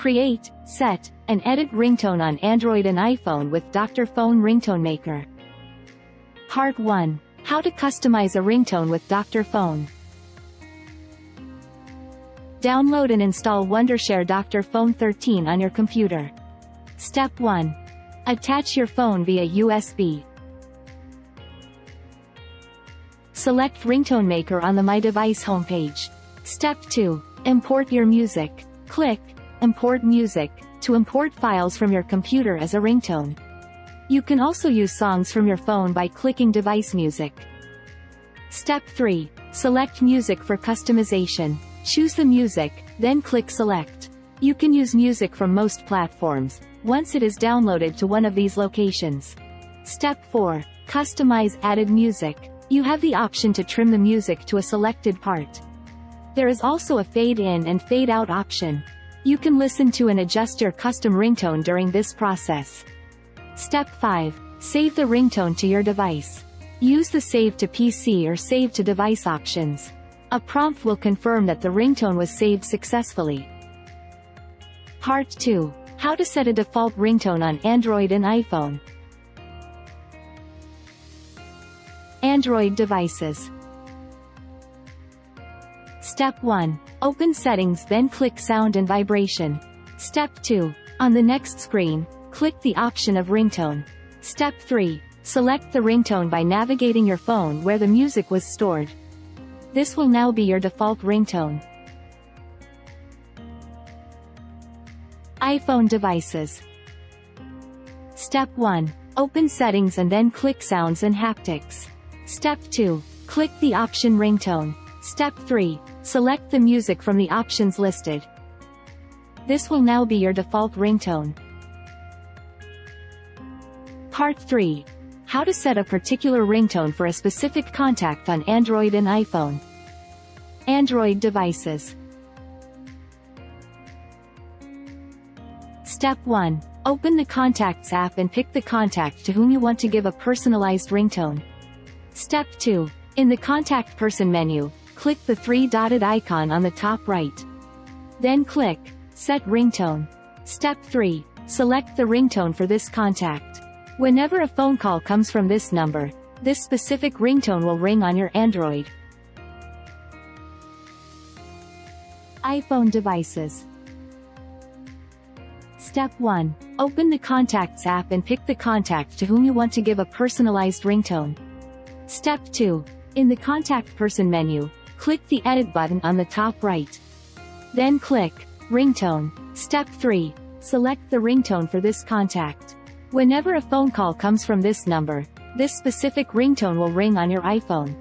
Create, set, and edit ringtone on Android and iPhone with Dr.Fone Ringtone Maker. Part 1. How to customize a ringtone with Dr.Fone. Download and install Wondershare Dr.Fone 13 on your computer. Step 1. Attach your phone via USB. Select Ringtone Maker on the My Device homepage. Step 2. Import your music. Click Import Music to import files from your computer as a ringtone. You can also use songs from your phone by clicking Device Music. Step 3. Select Music for customization. Choose the music, then click Select. You can use music from most platforms, once it is downloaded to one of these locations. Step 4. Customize added music. You have the option to trim the music to a selected part. There is also a fade in and fade out option. You can listen to and adjust your custom ringtone during this process. Step 5. Save the ringtone to your device. Use the Save to PC or Save to Device options. A prompt will confirm that the ringtone was saved successfully. Part 2. How to set a default ringtone on Android and iPhone. Android devices. Step 1. Open Settings, then click Sound and Vibration. Step 2. On the next screen, click the option of Ringtone. Step 3. Select the ringtone by navigating your phone where the music was stored. This will now be your default ringtone. iPhone devices. Step 1. Open Settings and then click Sounds and Haptics. Step 2. Click the option Ringtone. Step 3. Select the music from the options listed. This will now be your default ringtone. Part 3. How to set a particular ringtone for a specific contact on Android and iPhone. Android devices. Step 1. Open the Contacts app and pick the contact to whom you want to give a personalized ringtone. Step 2. In the Contact Person menu, click the three-dotted icon on the top right. Then click Set Ringtone. Step 3. Select the ringtone for this contact. Whenever a phone call comes from this number, this specific ringtone will ring on your Android. iPhone devices. Step 1. Open the Contacts app and pick the contact to whom you want to give a personalized ringtone. Step 2. In the Contact Person menu, click the Edit button on the top right. Then click Ringtone. Step 3. Select the ringtone for this contact. Whenever a phone call comes from this number, this specific ringtone will ring on your iPhone.